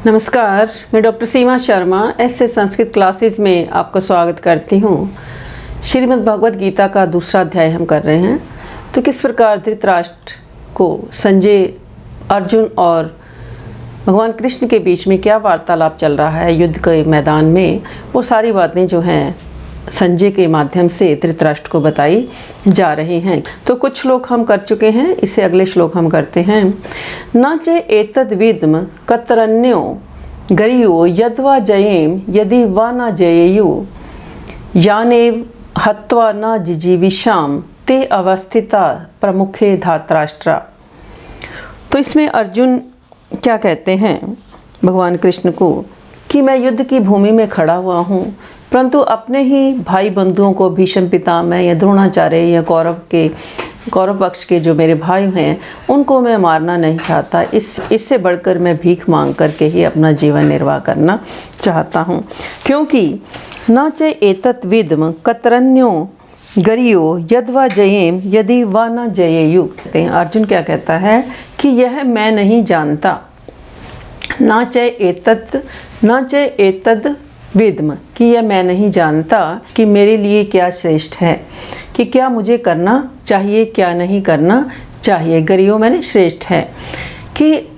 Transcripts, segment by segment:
नमस्कार, मैं डॉक्टर सीमा शर्मा ऐसे संस्कृत क्लासेस में आपका स्वागत करती हूँ। श्रीमद् भगवद गीता का दूसरा अध्याय हम कर रहे हैं। तो किस प्रकार धृतराष्ट्र को संजय, अर्जुन और भगवान कृष्ण के बीच में क्या वार्तालाप चल रहा है युद्ध के मैदान में, वो सारी बातें जो हैं संजय के माध्यम से धृतराष्ट्र को बताई जा रही हैं। तो कुछ श्लोक हम कर चुके हैं, इससे अगले श्लोक हम करते हैं। न च एतद् विद्म कतरन्यो गरियो यद्वा जयेम यदि वा न जयेयु यानेव हत्वा न जिजीविषाम ते अवस्थिता प्रमुखे धातराष्ट्रा। तो इसमें अर्जुन क्या कहते हैं भगवान कृष्ण को कि मैं युद्ध की भूमि में खड़ा हुआ हूँ, परंतु अपने ही भाई बंधुओं को भीष्म पितामह या द्रोणाचार्य या कौरव पक्ष के जो मेरे भाई हैं उनको मैं मारना नहीं चाहता। इससे बढ़कर मैं भीख मांग करके ही अपना जीवन निर्वाह करना चाहता हूँ। क्योंकि न च एतत् विद्म कतरन्यो गरियो यद्वा जयेम यदि वा न जयेयु। अर्जुन क्या कहता है कि यह मैं नहीं जानता। न च एतद् विद्म कि यह मैं नहीं जानता कि मेरे लिए क्या श्रेष्ठ है, कि क्या मुझे करना चाहिए क्या नहीं करना चाहिए। गरियो मैंने श्रेष्ठ है। कि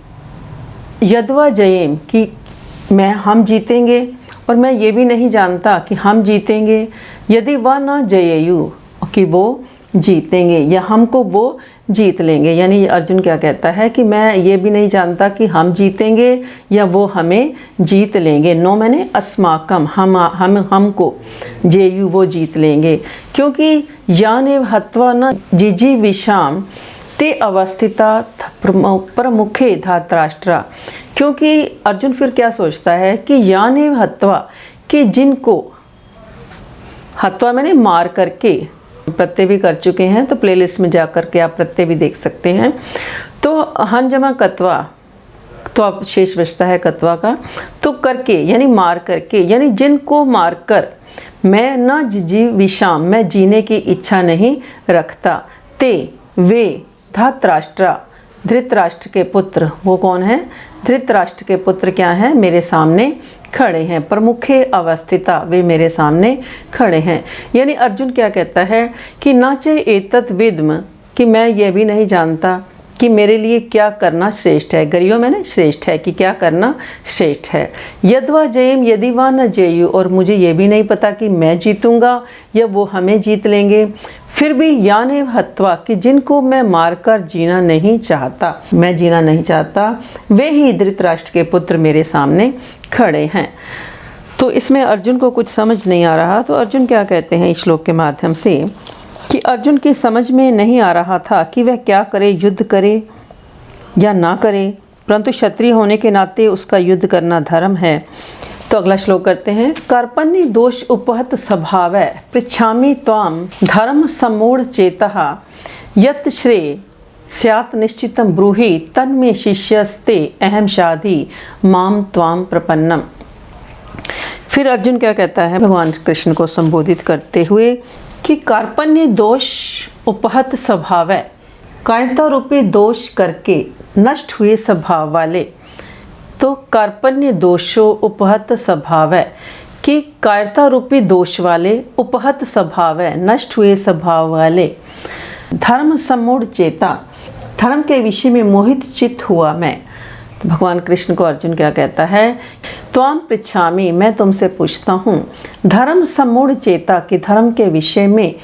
यद्वा जयेम कि हम जीतेंगे, और मैं ये भी नहीं जानता कि हम जीतेंगे। यदि वह ना जयेयु कि वो जीतेंगे या हमको वो जीत लेंगे। यानी अर्जुन क्या कहता है कि मैं ये भी नहीं जानता कि हम जीतेंगे या वो हमें जीत लेंगे। नो मैंने अस्माकम हमको, जेयु वो जीत लेंगे। क्योंकि याने हत्वा न जिजी विषाम ते अवस्थिता प्रमुखे धातराष्ट्रा। क्योंकि अर्जुन फिर क्या सोचता है कि याने हत्वा कि जिनको हत्वा मैंने मार करके, प्रत्यय भी कर चुके हैं तो प्लेलिस्ट में जा कर के आप प्रत्यय भी देख सकते हैं। तो हन जमा कत्वा, तो अब शेष बचता है कत्वा का। तो करके यानी मार करके, यानी जिनको मार कर मैं न जिजी विषाम मैं जीने की इच्छा नहीं रखता। ते वे धातराष्ट्रा धृतराष्ट्र के पुत्र, वो कौन है? धृतराष्ट्र के पुत्र क्या हैं? मेरे सामने खड़े हैं। प्रमुखे अवस्थिता वे मेरे सामने खड़े हैं। यानी अर्जुन क्या कहता है कि न च एतत् विद्म कि मैं ये भी नहीं जानता कि मेरे लिए क्या करना श्रेष्ठ है। गरियो मैंने श्रेष्ठ है कि क्या करना श्रेष्ठ है। यद्वा जयेम यदि वा न जयेयु, और मुझे ये भी नहीं पता कि मैं जीतूंगा या वो हमें जीत लेंगे। फिर भी याने हत्वा कि जिनको मैं मारकर जीना नहीं चाहता, मैं जीना नहीं चाहता, वे ही धृतराष्ट्र के पुत्र मेरे सामने खड़े हैं। तो इसमें अर्जुन को कुछ समझ नहीं आ रहा। तो अर्जुन क्या कहते हैं इस श्लोक के माध्यम से कि अर्जुन की समझ में नहीं आ रहा था कि वह क्या करे, युद्ध करे या ना करे, परंतु क्षत्रिय होने के नाते उसका युद्ध करना धर्म है। तो अगला श्लोक करते हैं। कार्पण्य दोष उपहत स्वभावः पृच्छामि त्वाम धर्म सम्मूढ़ चेतः यत् श्रेय स्यात् निश्चितं ब्रूहि तन्मे शिष्यस्ते अहम शाधि माम त्वाम प्रपन्नम। फिर अर्जुन क्या कहता है भगवान कृष्ण को संबोधित करते हुए कि कार्पण्य दोष उपहत स्वभाव है, कायरता रूपी दोष करके नष्ट हुए स्वभाव वाले। तो कार्पण्य दोषो उपहत स्वभाव है कि कायरता रूपी दोष वाले, उपहत स्वभाव है नष्ट हुए स्वभाव वाले। धर्म सम्मूढ़ चेता धर्म के विषय में मोहित चित्त हुआ मैं। तो भगवान कृष्ण को अर्जुन क्या कहता है, त्वाम पृच्छामि मैं तुमसे पूछता हूँ, धर्म सम्मूढ़ चेता कि धर्म के विषय में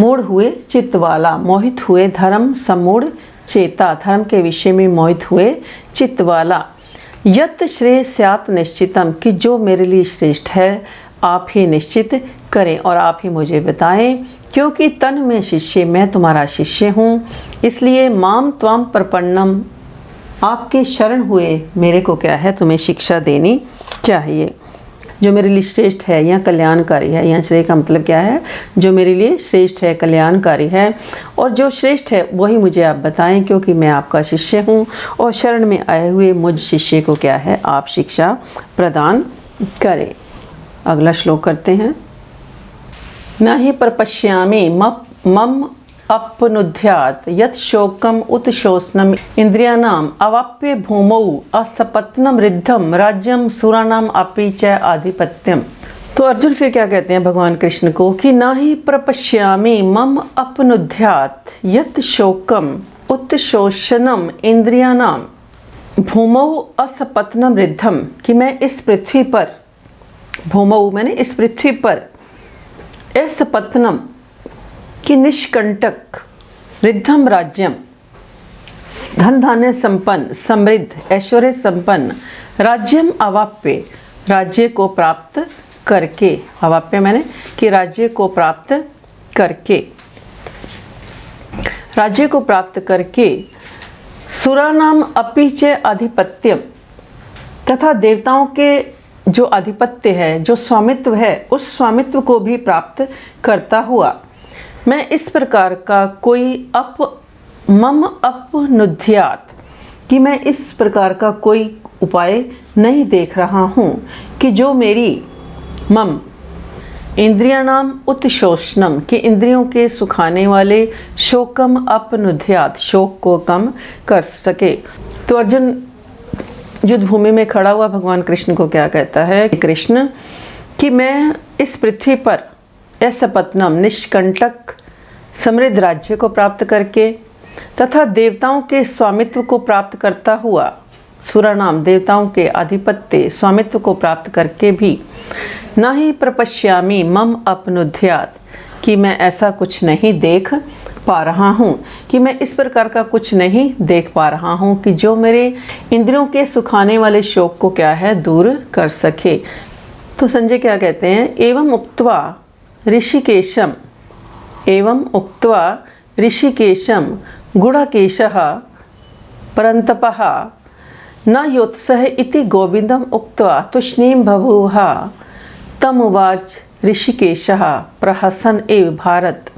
मूढ़ हुए चित्त वाला, मोहित हुए धर्म सम्मूढ़ चेता धर्म के विषय में मोहित हुए चित्त वाला। यत् श्रेय स्यात् निश्चितम कि जो मेरे लिए श्रेष्ठ है आप ही निश्चित करें और आप ही मुझे बताएं। क्योंकि तन में शिष्य मैं तुम्हारा शिष्य हूँ, इसलिए माम त्वाम प्रपन्नम आपके शरण हुए मेरे को क्या है तुम्हें शिक्षा देनी चाहिए। जो मेरे लिए श्रेष्ठ है या कल्याणकारी है, यहाँ श्रेय का मतलब क्या है? जो मेरे लिए श्रेष्ठ है, कल्याणकारी है, और जो श्रेष्ठ है वही मुझे आप बताएं, क्योंकि मैं आपका शिष्य हूँ और शरण में आए हुए मुझ शिष्य को क्या है आप शिक्षा प्रदान करें। अगला श्लोक करते हैं। न ही प्रपश्यामि मम अपनुद्यात् यत् शोकम उत शोषणम इंद्रियाणाम अवाप्य भूमौ असपत्नम रिद्धम राज्यम सुराणाम अपि च आधिपत्यम। तो अर्जुन फिर क्या कहते हैं भगवान कृष्ण को कि ना ही प्रपश्यामि मम अपनुद्यात् यत् शोकम उत शोषणम इंद्रियाणाम भूमौ असपत्नम रिद्धम, कि मैं इस पृथ्वी पर, भूमौ मैंने इस पृथ्वी पर, असपत्नम कि निष्कंटक, रिद्धम राज्यम धन धान्य संपन्न, समृद्ध, ऐश्वर्य संपन्न, राज्यम अवाप्य राज्य को प्राप्त करके, अवाप्य मैंने कि राज्य को प्राप्त करके, राज्य को प्राप्त करके, सुरानाम अपि च आधिपत्यम तथा देवताओं के जो आधिपत्य है, जो स्वामित्व है, उस स्वामित्व को भी प्राप्त करता हुआ मैं इस प्रकार का कोई मम अपनुद्यात्, कि मैं इस प्रकार का कोई उपाय नहीं देख रहा हूँ कि जो मेरी मम इंद्रियाणाम उत्शोषणम, कि इंद्रियों के सुखाने वाले शोकम अपनुद्यात् शोक को कम कर सके। तो अर्जुन युद्ध भूमि में खड़ा हुआ भगवान कृष्ण को क्या कहता है, कृष्ण कि मैं इस पृथ्वी पर असपत्नम निष्कंटक समृद्ध राज्य को प्राप्त करके तथा देवताओं के स्वामित्व को प्राप्त करता हुआ, सुरानाम देवताओं के आधिपत्य स्वामित्व को प्राप्त करके भी, ना ही प्रपश्यामि मम अपनुद्यात्, कि मैं ऐसा कुछ नहीं देख पा रहा हूँ, कि मैं इस प्रकार का कुछ नहीं देख पा रहा हूँ कि जो मेरे इंद्रियों के सुखाने वाले शोक को क्या है दूर कर सके। तो संजय क्या कहते हैं, एवं उक्त्वा ऋषिकेशम, एवं उक्त्वा ऋषिकेशम गुडाकेशः परन्तपः न योत्सह इति गोविंदम उक्त्वा तुष्णीं बभूव तमुवाच ऋषिकेशः प्रहसन एव भारत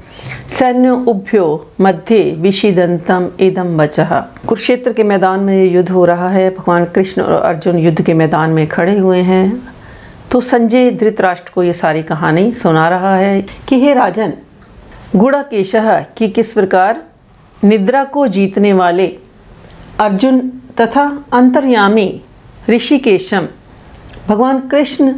सैन्यो उभ्यो मध्य विषीदंतम इदम वचः। कुरुक्षेत्र के मैदान में ये युद्ध हो रहा है, भगवान कृष्ण और अर्जुन युद्ध के मैदान में खड़े हुए हैं। तो संजय धृतराष्ट्र को ये सारी कहानी सुना रहा है कि हे राजन, गुडाकेशः कि किस प्रकार निद्रा को जीतने वाले अर्जुन तथा अंतर्यामी ऋषिकेशम भगवान कृष्ण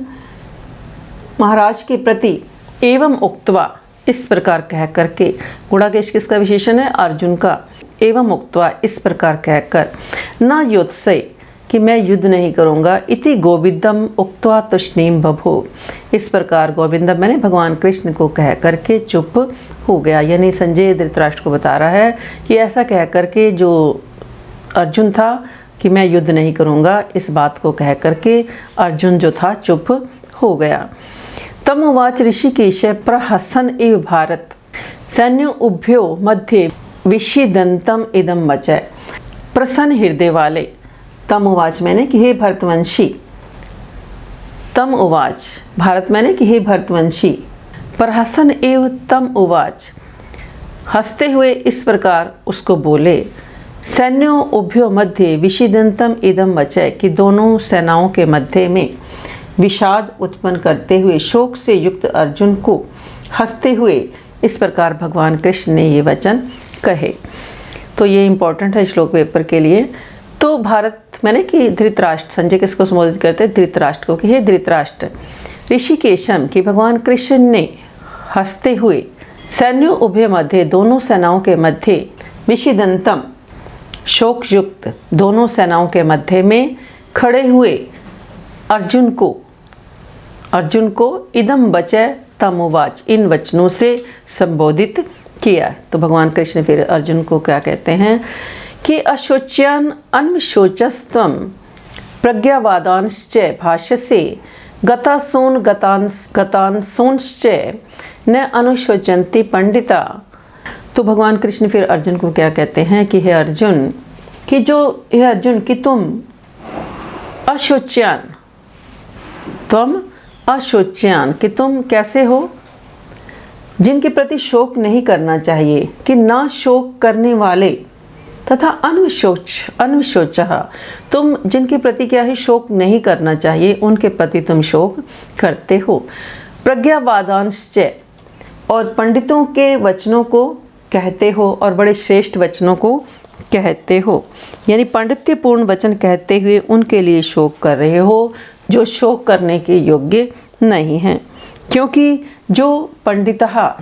महाराज के प्रति एवं उक्त्वा इस प्रकार कह करके, गुडाकेश किसका विशेषण है, अर्जुन का, एवं उक्त्वा इस प्रकार कहकर, न योत्सय कि मैं युद्ध नहीं करूँगा, इति गोविंदम उक्त्वा तुष्णीं बभूव इस प्रकार गोविंदम मैंने भगवान कृष्ण को कह करके चुप हो गया। यानी संजय धृतराष्ट्र को बता रहा है कि ऐसा कह करके जो अर्जुन था कि मैं युद्ध नहीं करूँगा, इस बात को कह करके अर्जुन जो था चुप हो गया। तम उवाच ऋषिकेश प्रहसन एव भारत सैन्यो उभ्यो मध्य विषीदंतम इदम वचः। प्रसन्न हृदय वाले, तम उवाच मैंने कि हे भरतवंशी, तम उवाच भारत मैंने कि हे भरतवंशी, प्रहसन एव तम उवाच हंसते हुए इस प्रकार उसको बोले, सैन्यो उभ्यो मध्य विषीदंतम इदम वचः कि दोनों सेनाओं के मध्य में विषाद उत्पन्न करते हुए शोक से युक्त अर्जुन को हंसते हुए इस प्रकार भगवान कृष्ण ने ये वचन कहे। तो ये इम्पोर्टेंट है श्लोक पेपर के लिए। तो भारत मैंने कि धृतराष्ट्र, संजय किसको संबोधित करते हैं, धृतराष्ट्र को, कि हे धृतराष्ट्र, ऋषिकेशम कि भगवान कृष्ण ने हंसते हुए सैन्यों उभय मध्य दोनों सेनाओं के मध्य विषीदंतम शोक युक्त दोनों सेनाओं के मध्य में खड़े हुए अर्जुन को इदम वचः तमुवाच इन वचनों से संबोधित किया। तो भगवान कृष्ण फिर अर्जुन को क्या कहते हैं कि अशोच्यान अन्वशोचस्त्वं प्रज्ञावादांश्च भाष्यसे गतांसोंश्च न अनुशोचन्ति पंडिता। तो भगवान कृष्ण फिर अर्जुन को क्या कहते हैं कि हे अर्जुन कि तुम अशोच्यान कि तुम कैसे हो, जिनके प्रति शोक नहीं करना चाहिए, कि ना शोक करने वाले, तथा अन्वशोचः तुम जिनके प्रति क्या है शोक नहीं करना चाहिए, उनके प्रति तुम शोक करते हो। प्रज्ञावादांश्च और पंडितों के वचनों को कहते हो और बड़े श्रेष्ठ वचनों को कहते हो, यानी पांडित्यपूर्ण वचन कहते हुए उनके लिए शोक कर रहे हो जो शोक करने के योग्य नहीं हैं। क्योंकि जो पंडितः,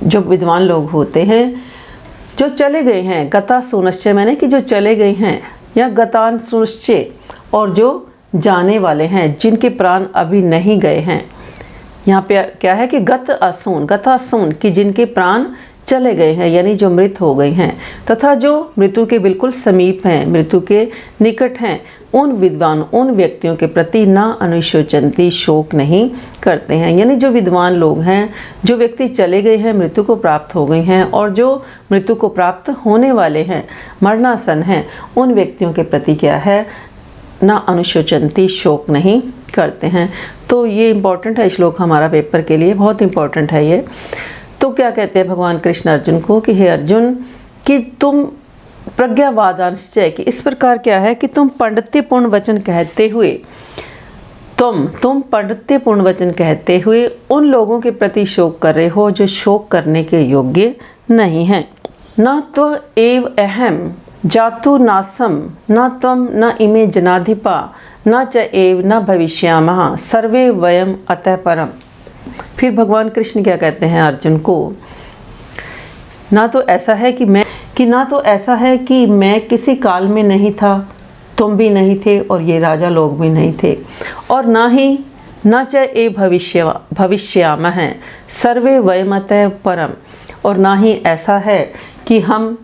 जो विद्वान लोग होते हैं, जो चले गए हैं, गता सुनिश्चय मैंने कि जो चले गए हैं, या गतान सुनिश्चय, और जो जाने वाले हैं, जिनके प्राण अभी नहीं गए हैं। यहाँ पे क्या है कि गतासून कि जिनके प्राण चले गए हैं, यानी जो मृत हो गए हैं, तथा जो मृत्यु के बिल्कुल समीप हैं, मृत्यु के निकट हैं, उन विद्वान, उन व्यक्तियों के प्रति ना अनुशोचंती, शोक नहीं करते हैं। यानी जो विद्वान लोग हैं, जो व्यक्ति चले गए हैं, मृत्यु को प्राप्त हो गए हैं, और जो मृत्यु को प्राप्त होने वाले हैं, मरणासन हैं, उन व्यक्तियों के प्रति क्या है, ना अनुशोचंती, शोक नहीं करते हैं। तो ये इम्पॉर्टेंट है श्लोक हमारा पेपर के लिए, बहुत इम्पॉर्टेंट है ये। तो क्या कहते हैं भगवान कृष्ण अर्जुन को कि हे अर्जुन, कि तुम प्रज्ञावादांश्चय, कि इस प्रकार क्या है कि तुम पांडित्यपूर्ण वचन कहते हुए, तुम पांडित्यपूर्ण वचन कहते हुए उन लोगों के प्रति शोक कर रहे हो जो शोक करने के योग्य नहीं हैं। न त्व एव अहम जातु नासम न त्वम न इमे जनाधिपा न च एव न भविष्यामः सर्वे वयम अतः परम। फिर भगवान कृष्ण क्या कहते हैं अर्जुन को, ना तो ऐसा है कि मैं किसी काल में नहीं था, तुम भी नहीं थे और ये राजा लोग भी नहीं थे, और ना ही न च ए भविष्यामः सर्वे वयमतः परम, और ना ही ऐसा है कि हम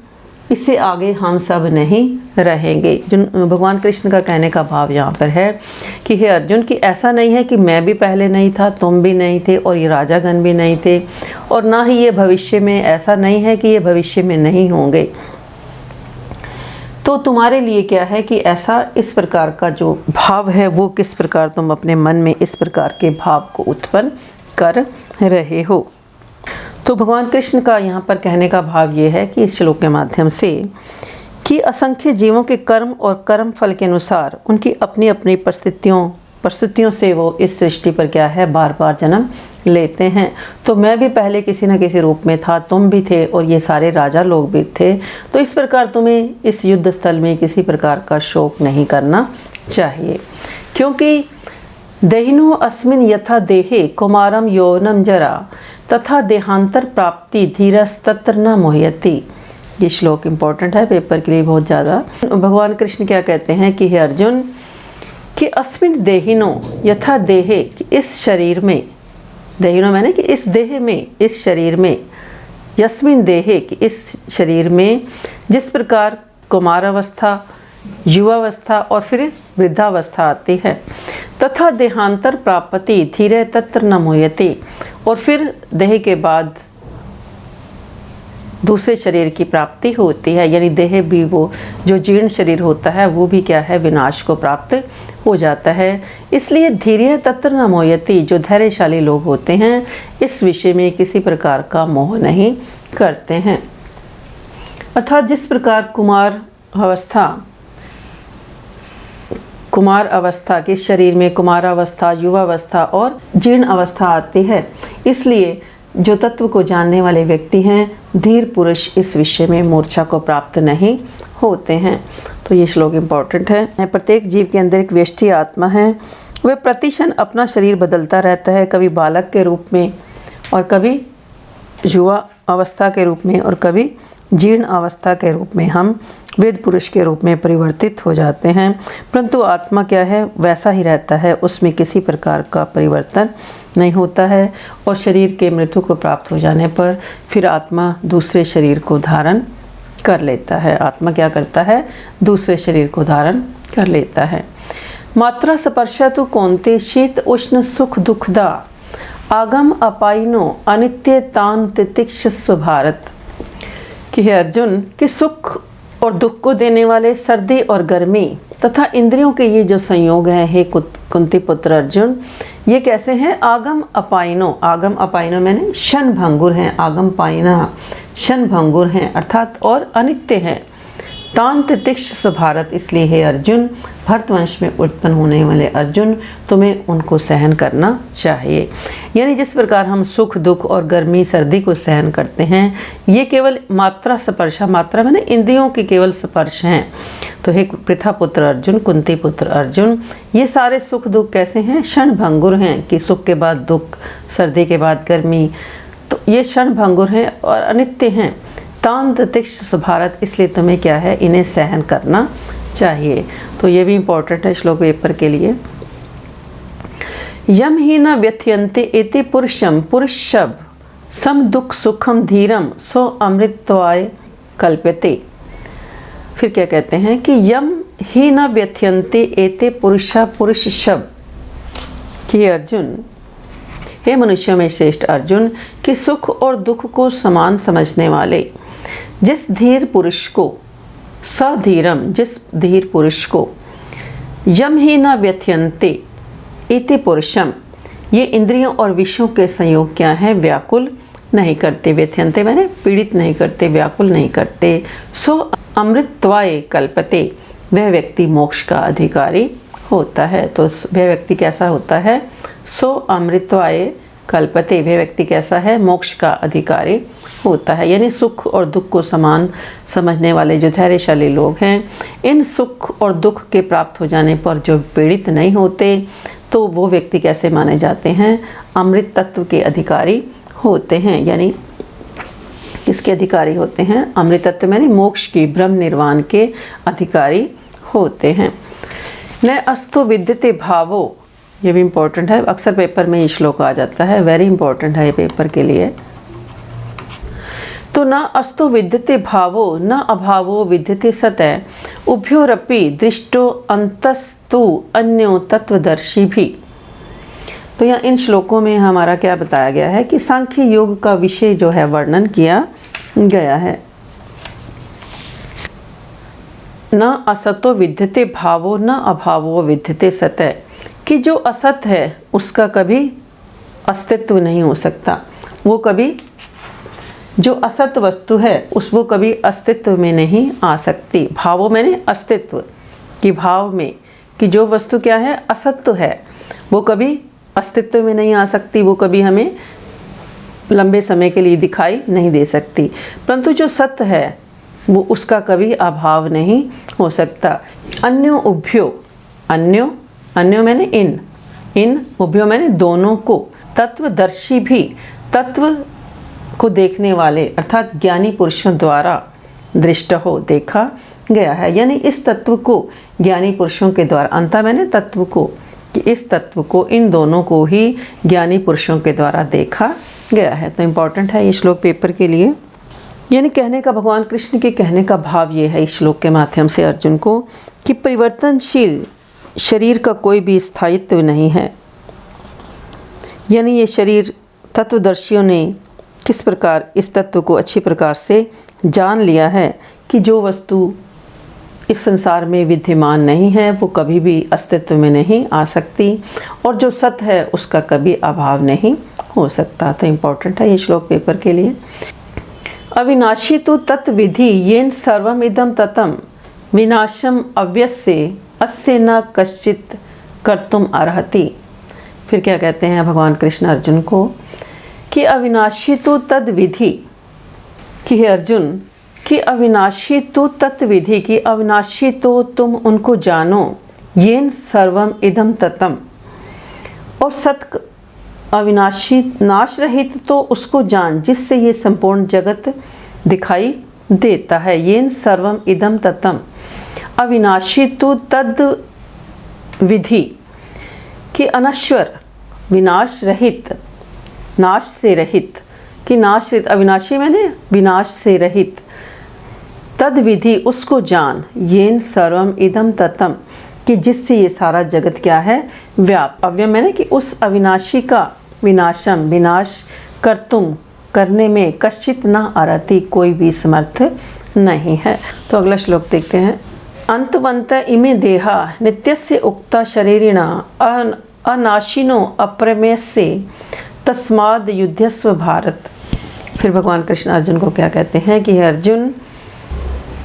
इससे आगे हम सब नहीं रहेंगे। जो भगवान कृष्ण का कहने का भाव यहाँ पर है कि हे अर्जुन, कि ऐसा नहीं है कि मैं भी पहले नहीं था, तुम भी नहीं थे और ये राजागण भी नहीं थे, और ना ही ये भविष्य में, ऐसा नहीं है कि ये भविष्य में नहीं होंगे। तो तुम्हारे लिए क्या है कि ऐसा, इस प्रकार का जो भाव है वो किस प्रकार तुम अपने मन में इस प्रकार के भाव को उत्पन्न कर रहे हो। तो भगवान कृष्ण का यहाँ पर कहने का भाव ये है कि इस श्लोक के माध्यम से कि असंख्य जीवों के कर्म और कर्म फल के अनुसार उनकी अपनी अपनी परिस्थितियों से वो इस सृष्टि पर क्या है, बार बार जन्म लेते हैं। तो मैं भी पहले किसी न किसी रूप में था, तुम भी थे और ये सारे राजा लोग भी थे। तो इस प्रकार तुम्हें इस युद्ध स्थल में किसी प्रकार का शोक नहीं करना चाहिए, क्योंकि देहिनो अस्मिन यथा देहे कुमारम यौवनम जरा तथा देहांतर प्राप्ति धीरस्तत्र न मोहयति। ये श्लोक इम्पोर्टेंट है पेपर के लिए बहुत ज़्यादा। भगवान कृष्ण क्या कहते हैं कि हे अर्जुन, कि अस्मिन देहिनो यथा देहे, कि इस शरीर में, देहिनो मैंने कि इस देह में, इस शरीर में, यस्मिन देहे, कि इस शरीर में जिस प्रकार कुमारावस्था, युवावस्था और फिर वृद्धावस्था आती है, तथा देहांतर प्राप्ति धीरे तत्र न मोहयति, और फिर देह के बाद दूसरे शरीर की प्राप्ति होती है, यानी देह भी, वो जो जीर्ण शरीर होता है वो भी क्या है, विनाश को प्राप्त हो जाता है। इसलिए धीरे तत्र न मोहयति, जो धैर्यशाली लोग होते हैं इस विषय में किसी प्रकार का मोह नहीं करते हैं। अर्थात जिस प्रकार कुमार अवस्था के शरीर में कुमारावस्था, युवावस्था और जीर्ण अवस्था आती है, इसलिए जो तत्व को जानने वाले व्यक्ति हैं, धीर पुरुष इस विषय में मूर्छा को प्राप्त नहीं होते हैं। तो ये श्लोक इम्पॉर्टेंट है। प्रत्येक जीव के अंदर एक व्यष्टि आत्मा है, वह प्रतिक्षण अपना शरीर बदलता रहता है, कभी बालक के रूप में और कभी युवा अवस्था के रूप में और कभी जीर्ण अवस्था के रूप में हम वृद्ध पुरुष के रूप में परिवर्तित हो जाते हैं। परंतु आत्मा क्या है, वैसा ही रहता है, उसमें किसी प्रकार का परिवर्तन नहीं होता है। और शरीर के मृत्यु को प्राप्त हो जाने पर फिर आत्मा दूसरे शरीर को धारण कर लेता है। आत्मा क्या करता है, दूसरे शरीर को धारण कर लेता है। मात्रा स्पर्शा तो कौनते शीत उष्ण सुख दुखदा आगम अपाइनो अनित्य तान तितिक्षस्व भारत। कि हे अर्जुन, कि सुख और दुख को देने वाले सर्दी और गर्मी तथा इंद्रियों के ये जो संयोग हैं, हे कुंती पुत्र अर्जुन, ये कैसे हैं, आगम अपाइनो मैंने शन भंगुर हैं, आगम पाइना शन भंगुर हैं, अर्थात और अनित्य हैं। तांत तिक्ष भारत, इसलिए हे अर्जुन, भरतवंश में उत्पन्न होने वाले अर्जुन, तुम्हें उनको सहन करना चाहिए। यानी जिस प्रकार हम सुख दुख और गर्मी सर्दी को सहन करते हैं, ये केवल मात्रा स्पर्श, मात्रा मैंने इंद्रियों के केवल स्पर्श हैं। तो हे पृथा पुत्र अर्जुन, कुंती पुत्र अर्जुन, ये सारे सुख दुख कैसे हैं? क्षण भंगुर हैं, कि सुख के बाद दुख, सर्दी के बाद गर्मी, तो ये क्षण भंगुर हैं और अनित्य हैं। तांत तिक्ष भारत, इसलिए तुम्हें क्या है, इन्हें सहन करना चाहिए। तो ये भी इम्पोर्टेंट है श्लोक पेपर के लिए। यम ही न व्यथयन्ते एते पुरुषम, पुरुष शब्द सम दुख सुखम धीरम सो अमृतत्वाय कल्प्यते। फिर क्या कहते हैं कि यम ही न व्यथयन्ते एते पुरुषा, पुरुष शब्द, कि अर्जुन, हे मनुष्यों में श्रेष्ठ अर्जुन, कि सुख और दुख को समान समझने वाले जिस धीर पुरुष को, सधीरम, जिस धीर पुरुष को, यम ही न व्यथयन्ते इति पुरुषम, ये इंद्रियों और विषयों के संयोग क्या है, व्याकुल नहीं करते। व्यथयन्ते मैंने पीड़ित नहीं करते, व्याकुल नहीं करते। सो अमृतत्वाय कल्पते, वह व्यक्ति मोक्ष का अधिकारी होता है। तो वह व्यक्ति कैसा होता है? सो अमृतत्वाय कल्पते, वह व्यक्ति कैसा है? मोक्ष का अधिकारी होता है। यानी सुख और दुख को समान समझने वाले जो धैर्यशाली लोग हैं, इन सुख और दुख के प्राप्त हो जाने पर जो पीड़ित नहीं होते, तो वो व्यक्ति कैसे माने जाते हैं? अमृत तत्व के अधिकारी होते हैं। यानी किसके अधिकारी होते हैं? अमृत तत्व यानी मोक्ष की, ब्रह्म निर्वाण के अधिकारी होते हैं। न अस्तु विद्यते भावो, ये भी इम्पोर्टेंट है, अक्सर पेपर में ये श्लोक आ जाता है, वेरी इंपॉर्टेंट है ये पेपर के लिए। तो न अस्तु विद्यते भावो न अभावो विद्यते सतः, उभयोरपि दृष्टो अंतस्तु अन्यो तत्वदर्शी भी। तो यहाँ इन श्लोकों में हमारा क्या बताया गया है कि सांख्य योग का विषय जो है वर्णन किया गया है। न असतो विद्यते भावो न अभावो विद्यते सतः, कि जो असत है उसका कभी अस्तित्व नहीं हो सकता, वो कभी, जो असत वस्तु है उस वो कभी अस्तित्व में नहीं आ सकती। भावों मैंने अस्तित्व की, भाव में कि जो वस्तु क्या है, असत्य है, वो कभी अस्तित्व में नहीं आ सकती, वो कभी हमें लंबे समय के लिए दिखाई नहीं दे सकती। परंतु जो सत्य है वो उसका कभी अभाव नहीं हो सकता। अन्यो उभयो, अन्यो, अन्यो मैंने इन उभयो मैंने दोनों को, तत्वदर्शी भी, तत्व को देखने वाले अर्थात ज्ञानी पुरुषों द्वारा दृष्ट हो, देखा गया है। यानी इस तत्व को ज्ञानी पुरुषों के द्वारा, अंता मैंने तत्व को, कि इस तत्व को, इन दोनों को ही ज्ञानी पुरुषों के द्वारा देखा गया है। तो इम्पॉर्टेंट है ये श्लोक पेपर के लिए। यानी कहने का, भगवान कृष्ण के कहने का भाव ये है इस श्लोक के माध्यम से अर्जुन को, कि परिवर्तनशील शरीर का कोई भी स्थायित्व नहीं है। यानी ये शरीर, तत्वदर्शियों ने किस प्रकार इस तत्व को अच्छी प्रकार से जान लिया है कि जो वस्तु इस संसार में विद्यमान नहीं है वो कभी भी अस्तित्व में नहीं आ सकती, और जो सत्य है उसका कभी अभाव नहीं हो सकता। तो इम्पोर्टेंट है ये श्लोक पेपर के लिए। अविनाशी तो तत्विधि येन सर्वम इदम ततम, विनाशम अव्यस्य अस्य न कश्चित कर्तुम अर्हति। फिर क्या कहते हैं भगवान कृष्ण अर्जुन को कि अविनाशी तो तद्विधि, कि हे अर्जुन, कि अविनाशी तो तत्विधि, कि अविनाशी तो तुम उनको जानो, येन सर्वम इदम ततम, और सत अविनाशी नाश रहित तो उसको जान जिससे ये संपूर्ण जगत दिखाई देता है। येन सर्वम इदम ततम, अविनाशी तो तद विधि, कि अनश्वर, विनाश रहित, नाश से रहित, कि नाश रहित, अविनाशी मैंने विनाश से रहित, तद विधि उसको जान, येन सर्वम इदम ततम, कि जिससे ये सारा जगत क्या है, व्याप, अव्यय मैंने कि उस अविनाशी का विनाशम, विनाश कर्तुम, करने में कश्चित न अर्हति, कोई भी समर्थ नहीं है। तो अगला श्लोक देखते हैं। अंतवंत इमे देहा नित्यस्य उक्ता शरीरिणा अनाशिनो अप्रमेयस्य तस्माद् युध्यस्व भारत। फिर भगवान कृष्ण अर्जुन को क्या कहते हैं कि हे अर्जुन,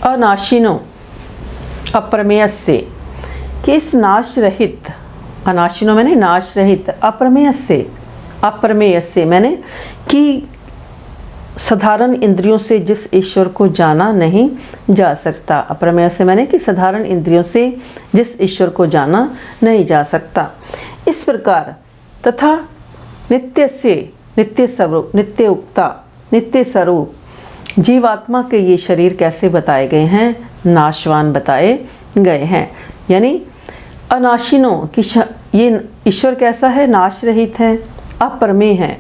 अनाशिनो अप्रमेय से, कि इस नाश रहित, अनाशिनो मैंने नाश रहित, अप्रमेय से मैंने कि साधारण इंद्रियों से जिस ईश्वर को जाना नहीं जा सकता। अप्रमेय से मैंने कि साधारण इंद्रियों से जिस ईश्वर को जाना नहीं जा सकता। इस प्रकार तथा नित्य से, नित्य स्वरूप, नित्य स्वरूप जीवात्मा के ये शरीर कैसे बताए गए हैं? नाशवान बताए गए हैं। यानी अनाशिनों की ये ईश्वर कैसा है? नाश रहित है, अप्रमेय है,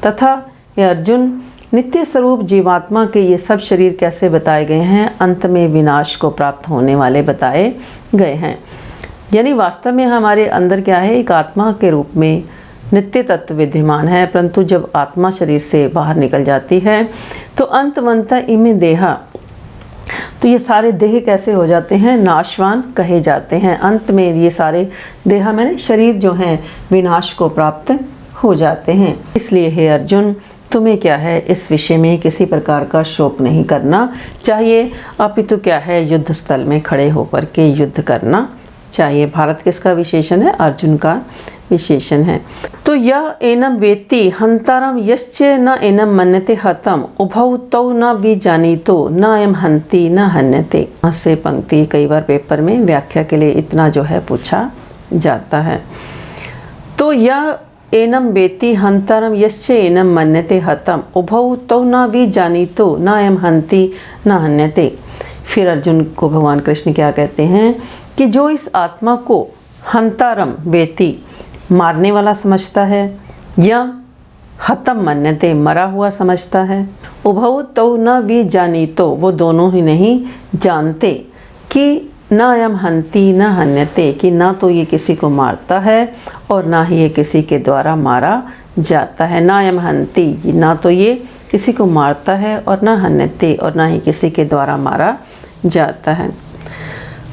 तथा ये अर्जुन नित्य स्वरूप जीवात्मा के ये सब शरीर कैसे बताए गए हैं? अंत में विनाश को प्राप्त होने वाले बताए गए हैं। यानी वास्तव में हमारे अंदर क्या है? एक आत्मा के रूप में नित्य तत्व विद्यमान है, परंतु जब आत्मा शरीर से बाहर निकल जाती है तो अंतमंतः इमे देहा, तो ये सारे देह कैसे हो जाते हैं? नाशवान कहे जाते हैं। अंत में ये सारे देह मैंने शरीर जो हैं विनाश को प्राप्त हो जाते हैं। इसलिए हे अर्जुन, तुम्हें क्या है इस विषय में किसी प्रकार का शोक नहीं करना चाहिए, अपितु क्या है युद्ध स्थल में खड़े होकर के युद्ध करना चाहिए। भारत किसका विशेषण है? अर्जुन का विशेषण है। तो यह एनम वेत्ति हंतारम यश्च न एनम मन्यते हतम उभौ तौ न विजानीतो न अयम हंति न हन्यते। से पंक्ति कई बार पेपर में व्याख्या के लिए इतना जो है पूछा जाता है। तो यह एनम वेत्ति हंतारम यश्च एनम मन्यते हतम उभौ तौ न विजानीतो न अयम हंति न हन्यते। फिर अर्जुन को भगवान कृष्ण क्या कहते हैं कि जो इस आत्मा को हंतारम वेत्ति मारने वाला समझता है या हतम मन्यते मरा हुआ समझता है, उभौ तो न विजानीतो वो दोनों ही नहीं जानते, कि न अयम हंति न हन्यते कि ना तो ये किसी को मारता है और ना ही ये किसी के द्वारा मारा जाता है। न अयम हंति ना तो ये किसी को मारता है और ना हन्यते और ना ही किसी के द्वारा मारा जाता है।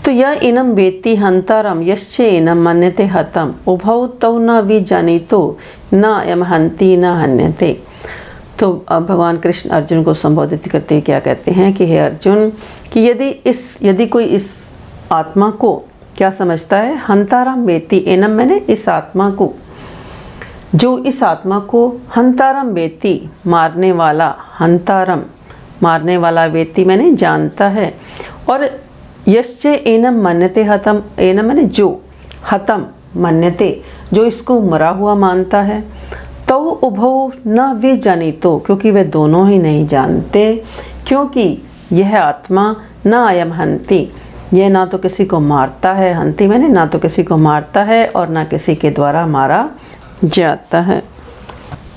तो यह एनम वेत्ति हंतारम यश्च एनम मन्यते हतम उभौ तौ न विजानीतो न अयम हंति न हन्यते। तो अब भगवान कृष्ण अर्जुन को संबोधित करते हुए क्या कहते हैं कि हे अर्जुन, कि यदि कोई इस आत्मा को क्या समझता है? हंतारम वेत्ति, एनम मैंने इस आत्मा को, जो इस आत्मा को हंतारम वेत्ति मारने वाला, हंतारम मारने वाला वेत्ति मैंने जानता है, और यश्च एनम मन्यते हतम, एनम मैंने जो, हतम मन्यते जो इसको मरा हुआ मानता है, तो उभौ न विजानीतो क्योंकि वे दोनों ही नहीं जानते, क्योंकि यह आत्मा न अयम हंति, यह ना तो किसी को मारता है, हंति मैंने ना तो किसी को मारता है और ना किसी के द्वारा मारा जाता है।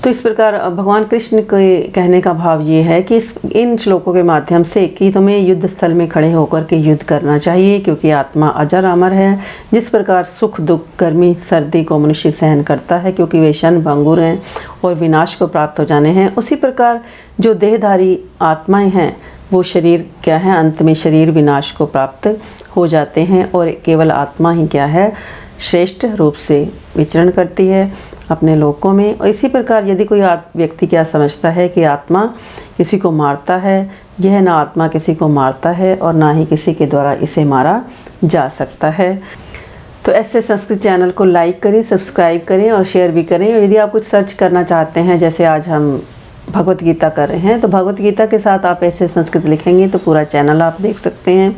तो इस प्रकार भगवान कृष्ण के कहने का भाव ये है कि इन श्लोकों के माध्यम से कि तुम्हें युद्ध स्थल में खड़े होकर के युद्ध करना चाहिए, क्योंकि आत्मा अजर अमर है। जिस प्रकार सुख दुख गर्मी सर्दी को मनुष्य सहन करता है क्योंकि वे क्षण भंगुर हैं और विनाश को प्राप्त हो जाने हैं, उसी प्रकार जो देहधारी आत्माएं हैं वो शरीर क्या है? अंत में शरीर विनाश को प्राप्त हो जाते हैं और केवल आत्मा ही क्या है? श्रेष्ठ रूप से विचरण करती है अपने लोकों में। और इसी प्रकार यदि कोई व्यक्ति क्या समझता है कि आत्मा किसी को मारता है, यह ना आत्मा किसी को मारता है और ना ही किसी के द्वारा इसे मारा जा सकता है। तो ऐसे संस्कृत चैनल को लाइक करें, सब्सक्राइब करें और शेयर भी करें। और यदि आप कुछ सर्च करना चाहते हैं, जैसे आज हम भगवत गीता कर रहे हैं, तो भगवत गीता के साथ आप ऐसे संस्कृत लिखेंगे तो पूरा चैनल आप देख सकते हैं।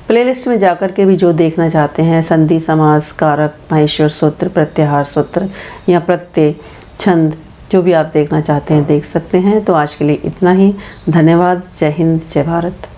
प्लेलिस्ट में जाकर के भी जो देखना चाहते हैं, संधि समास कारक महेश्वर सूत्र प्रत्याहार सूत्र या प्रत्यय छंद, जो भी आप देखना चाहते हैं देख सकते हैं। तो आज के लिए इतना ही। धन्यवाद। जय हिंद, जय भारत।